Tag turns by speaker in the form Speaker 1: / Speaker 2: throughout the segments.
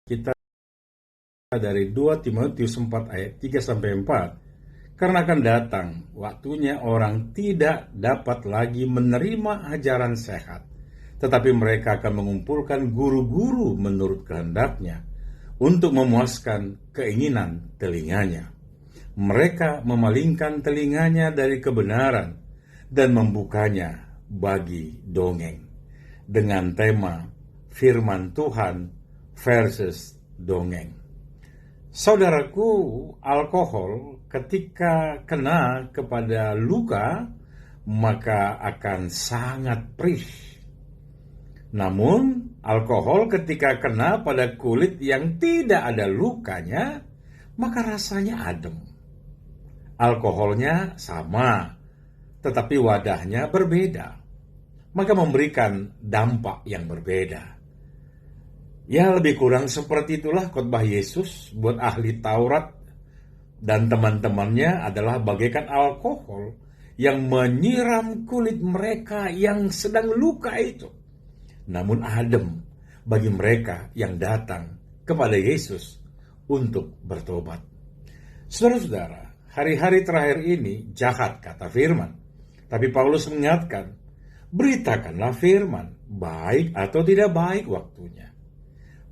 Speaker 1: kita dari 2 Timotius 4 ayat 3-4. Karena akan datang waktunya orang tidak dapat lagi menerima ajaran sehat, tetapi mereka akan mengumpulkan guru-guru menurut kehendaknya untuk memuaskan keinginan telinganya. Mereka memalingkan telinganya dari kebenaran dan membukanya bagi dongeng dengan tema firman Tuhan versus dongeng. Saudaraku, alkohol ketika kena kepada luka maka akan sangat perih. Namun, alkohol ketika kena pada kulit yang tidak ada lukanya, maka rasanya adem. Alkoholnya sama, tetapi wadahnya berbeda, maka memberikan dampak yang berbeda. Ya, lebih kurang seperti itulah khotbah Yesus buat ahli Taurat dan teman-temannya adalah bagaikan alkohol yang menyiram kulit mereka yang sedang luka itu. Namun adem bagi mereka yang datang kepada Yesus untuk bertobat. Saudara-saudara, hari-hari terakhir ini jahat kata firman. Tapi Paulus mengingatkan, beritakanlah firman, baik atau tidak baik waktunya.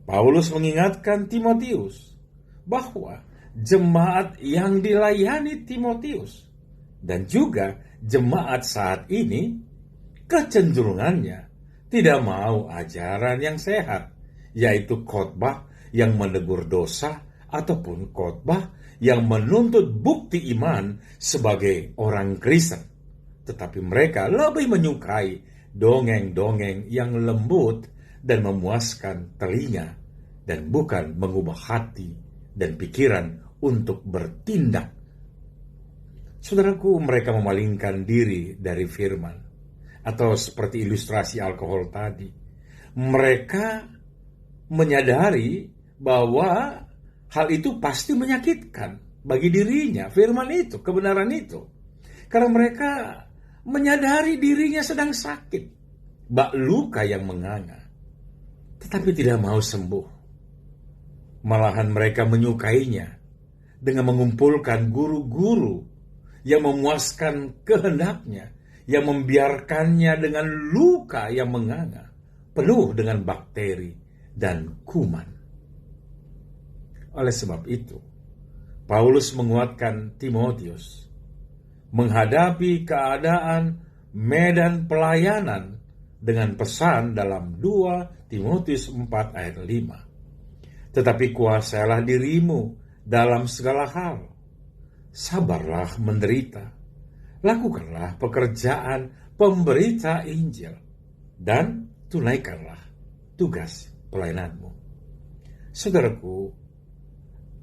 Speaker 1: Paulus mengingatkan Timotius bahwa jemaat yang dilayani Timotius dan juga jemaat saat ini kecenderungannya tidak mau ajaran yang sehat, yaitu khotbah yang menegur dosa ataupun khotbah yang menuntut bukti iman sebagai orang Kristen. Tetapi mereka lebih menyukai dongeng-dongeng yang lembut dan memuaskan telinga, dan bukan mengubah hati dan pikiran untuk bertindak. Saudaraku, mereka memalingkan diri dari firman, atau seperti ilustrasi alkohol tadi. Mereka menyadari bahwa hal itu pasti menyakitkan bagi dirinya, firman itu, kebenaran itu. Karena mereka menyadari dirinya sedang sakit, bak luka yang menganga, tetapi tidak mau sembuh. Malahan mereka menyukainya dengan mengumpulkan guru-guru yang memuaskan kehendaknya, yang membiarkannya dengan luka yang menganga, penuh dengan bakteri dan kuman. Oleh sebab itu, Paulus menguatkan Timotius menghadapi keadaan medan pelayanan dengan pesan dalam 2 Timotius 4 ayat 5. Tetapi kuasailah dirimu dalam segala hal. Sabarlah menderita. Lakukanlah pekerjaan pemberita Injil dan tunaikanlah tugas pelayananmu. Saudaraku,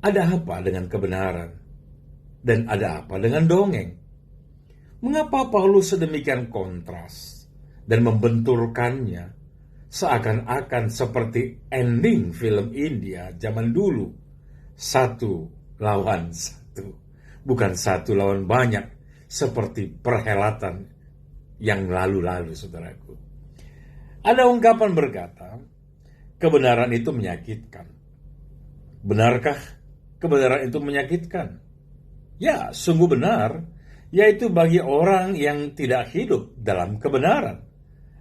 Speaker 1: ada apa dengan kebenaran dan ada apa dengan dongeng? Mengapa Paulus sedemikian kontras dan membenturkannya seakan-akan seperti ending film India zaman dulu? 1 lawan 1, bukan 1 lawan banyak seperti perhelatan yang lalu-lalu, saudaraku. Ada ungkapan berkata, kebenaran itu menyakitkan. Benarkah kebenaran itu menyakitkan? Ya, sungguh benar, yaitu bagi orang yang tidak hidup dalam kebenaran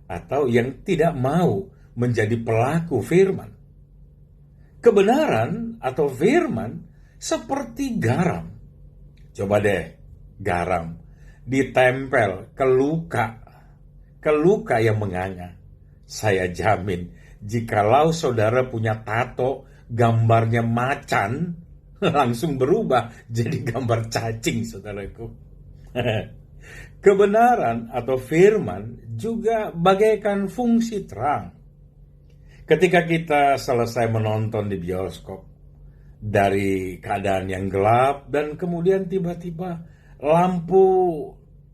Speaker 1: atau yang tidak mau menjadi pelaku firman. Kebenaran atau firman seperti garam. Coba deh, garam ditempel ke luka yang menganga. Saya jamin, jikalau saudara punya tato gambarnya macan, langsung berubah jadi gambar cacing, saudaraku. Kebenaran atau firman juga bagaikan fungsi terang. Ketika kita selesai menonton di bioskop dari keadaan yang gelap dan kemudian tiba-tiba lampu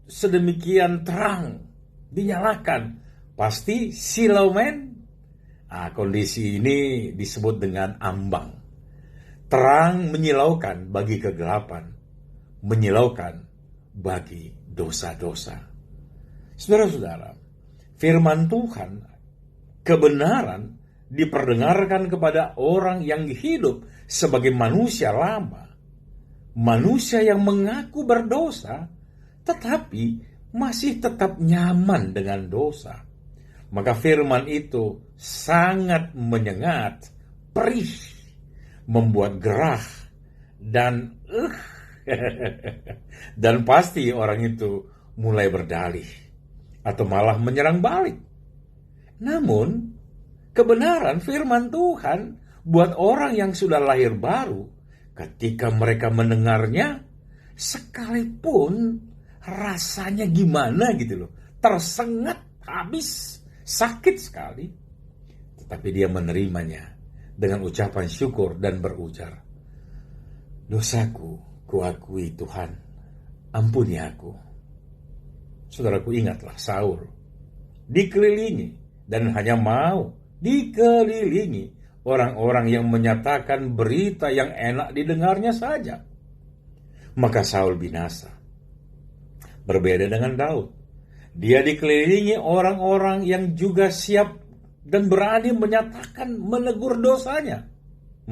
Speaker 1: sedemikian terang dinyalakan, pasti siluman. Kondisi ini disebut dengan ambang. Terang menyilaukan bagi kegelapan, menyilaukan bagi dosa-dosa. Saudara-saudara, firman Tuhan, kebenaran diperdengarkan kepada orang yang hidup sebagai manusia lama, manusia yang mengaku berdosa, tetapi masih tetap nyaman dengan dosa. Maka firman itu sangat menyengat, perih, membuat gerah, dan dan pasti orang itu mulai berdalih atau malah menyerang balik. Namun, kebenaran firman Tuhan buat orang yang sudah lahir baru, ketika mereka mendengarnya, sekalipun rasanya gimana gitu loh, tersengat habis, sakit sekali, tetapi dia menerimanya dengan ucapan syukur dan berujar, "Dosaku kuakui Tuhan, ampuni aku." Saudaraku, ingatlah Saul dikelilingi dan hanya mau dikelilingi orang-orang yang menyatakan berita yang enak didengarnya saja. Maka Saul binasa. Berbeda dengan Daud. Dia dikelilingi orang-orang yang juga siap dan berani menyatakan menegur dosanya.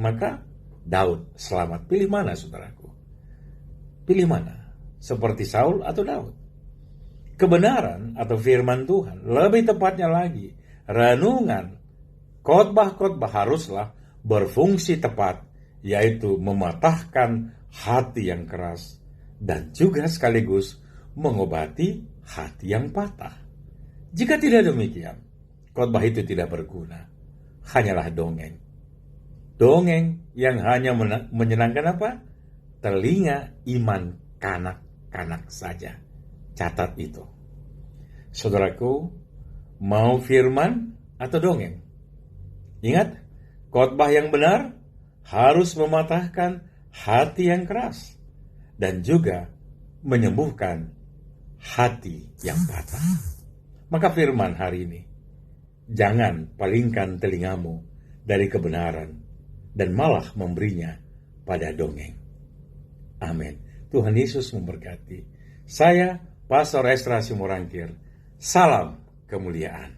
Speaker 1: Maka Daud selamat. Pilih mana, saudaraku? Pilih mana? Seperti Saul atau Daud? Kebenaran atau firman Tuhan, lebih tepatnya lagi, renungan, khotbah-khotbah haruslah berfungsi tepat, yaitu mematahkan hati yang keras dan juga sekaligus mengobati hati yang patah. Jika tidak demikian, khotbah itu tidak berguna, hanyalah dongeng. Dongeng yang hanya menyenangkan apa? Telinga iman kanak-kanak saja. Catat itu. Saudaraku, mau firman atau dongeng? Ingat, khotbah yang benar harus mematahkan hati yang keras dan juga menyembuhkan hati yang patah. Maka firman hari ini, jangan palingkan telingamu dari kebenaran dan malah memberinya pada dongeng. Amin. Tuhan Yesus memberkati. Saya Pastor Esra Simorangkir. Salam kemuliaan.